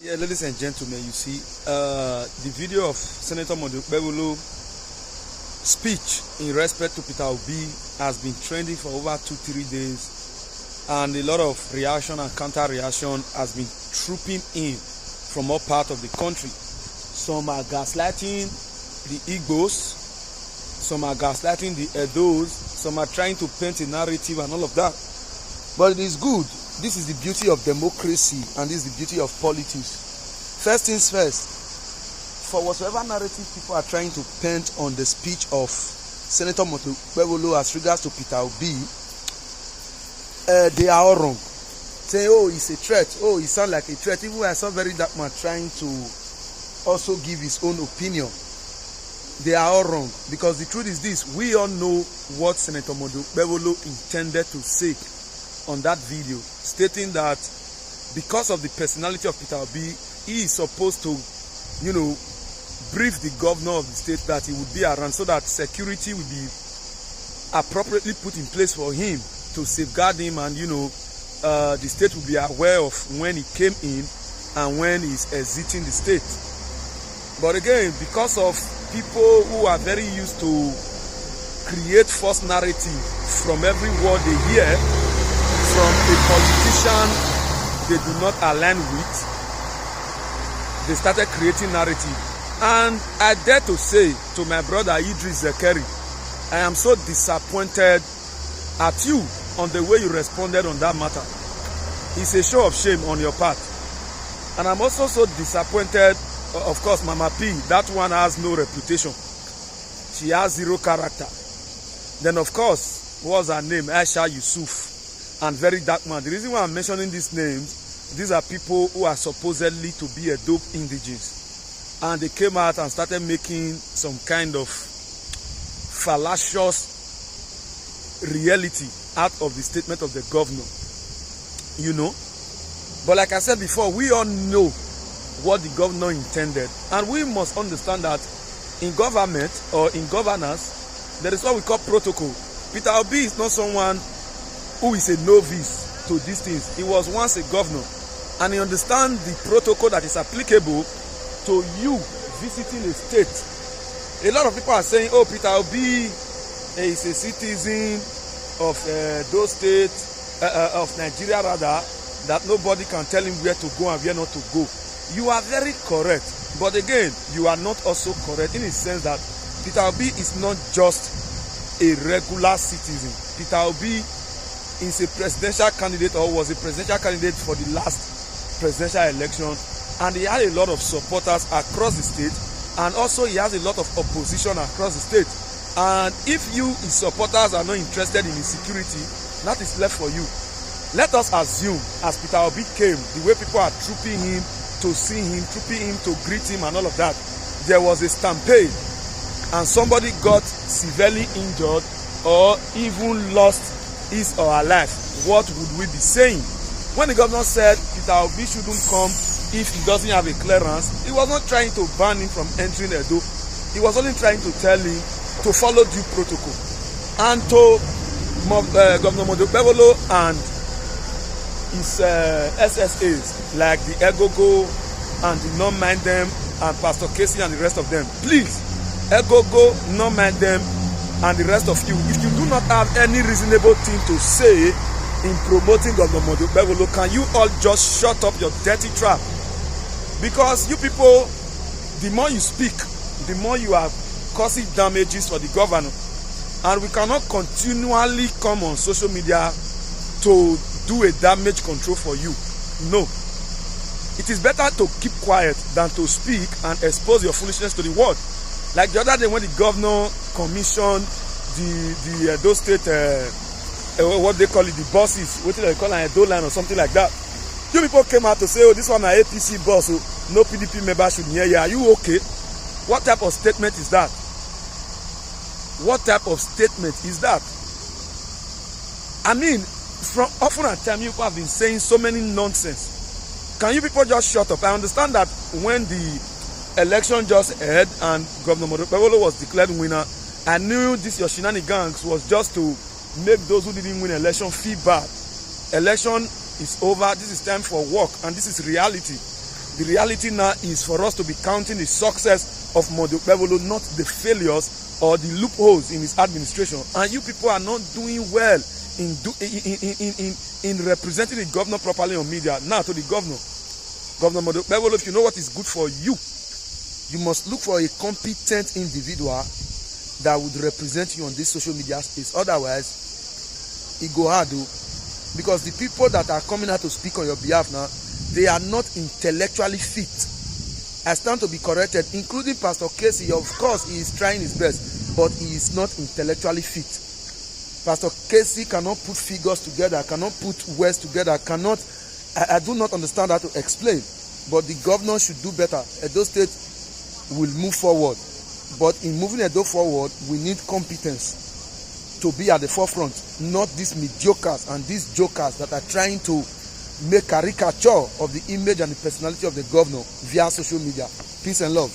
Yeah, ladies and gentlemen, you see, the video of Senator Okpebholo speech in respect to Peter Obi has been trending for over 2-3 days, and a lot of reaction and counter-reaction has been trooping in from all parts of the country. Some are gaslighting the Igbos, some are gaslighting the Edos, some are trying to paint a narrative and all of that. But it is good. This is the beauty of democracy, and this is the beauty of politics. First things first, for whatever narrative people are trying to paint on the speech of Senator Okpebholo as regards to Peter Obi, they are all wrong. Saying, oh, it's a threat. Oh, it sounds like a threat. Even when I saw very dark man trying to also give his own opinion, they are all wrong. Because the truth is this: we all know what Senator Okpebholo intended to say on that video, stating that because of the personality of Peter Obi, he is supposed to, brief the governor of the state that he would be around so that security will be appropriately put in place for him to safeguard him, and the state will be aware of when he came in and when he's exiting the state. But again, because of people who are very used to create false narrative from every word they hear from a politician they do not align with, they started creating narrative. And I dare to say to my brother Idris Zekeri, I am so disappointed at you on the way you responded on that matter. It's a show of shame on your part. And I'm also so disappointed, of course, Mama P, that one has no reputation. She has zero character. Then of course, what's her name? Aisha Yusuf. And very dark man. The reason why I'm mentioning these names, these are people who are supposedly to be a dope indigenous, and they came out and started making some kind of fallacious reality out of the statement of the governor. But like I said before, we all know what the governor intended, and we must understand that in government or in governance there is what we call protocol. Peter Obi is not someone who is a novice to these things. He was once a governor, and he understands the protocol that is applicable to you visiting a state. A lot of people are saying, oh, Peter Obi is a citizen of those states, of Nigeria rather, that nobody can tell him where to go and where not to go. You are very correct, but again, you are not also correct in the sense that Peter Obi is not just a regular citizen. Peter Obi is a presidential candidate, or was a presidential candidate for the last presidential election, and he had a lot of supporters across the state, and also he has a lot of opposition across the state. And if you, his supporters, are not interested in his security, that is left for you. Let us assume, as Peter Obi came, the way people are trooping him to see him, trooping him to greet him and all of that, there was a stampede and somebody got severely injured or even lost his or her life. What would we be saying? When the governor said Peter Obi shouldn't come if he doesn't have a clearance, he was not trying to ban him from entering Edo. He was only trying to tell him to follow due protocol. And to Governor Okpebholo and his SSAs like the Egogo and the Non Mind Them and Pastor Casey and the rest of them, please, Egogo, Non Mind Them and the rest of you, if you do not have any reasonable thing to say in promoting Governor Okpebholo, can you all just shut up your dirty trap? Because you people, the more you speak, the more you are causing damages for the governor. And we cannot continually come on social media to do a damage control for you. No. It is better to keep quiet than to speak and expose your foolishness to the world. Like the other day when the governor commissioned those state, what they call it, the buses, what they call it, a Edo line or something like that. You people came out to say, oh, this one is APC bus, so no PDP member should hear you. Are you okay? What type of statement is that? What type of statement is that? I mean, from often at time, you people have been saying so many nonsense. Can you people just shut up? I understand that when the election just aired and Governor Okpebholo was declared winner, I knew this your shenanigans was just to make those who didn't win election feel bad. Election is over. This is time for work, and this is reality. The reality now is for us to be counting the success of Monday okpebholo, not the failures or the loopholes in his administration. And you people are not doing well in representing the governor properly on media. Now to the governor, Governor Monday okpebholo, if you know what is good for you, you must look for a competent individual that would represent you on this social media space. Otherwise, it go hard, because the people that are coming out to speak on your behalf now, they are not intellectually fit. I stand to be corrected, including Pastor Casey. Of course, he is trying his best, but he is not intellectually fit. Pastor Casey cannot put figures together, cannot put words together, I do not understand how to explain. But the governor should do better. Edo State will move forward. But in moving Edo forward, we need competence to be at the forefront, not these mediocres and these jokers that are trying to make caricature of the image and the personality of the governor via social media. Peace and love.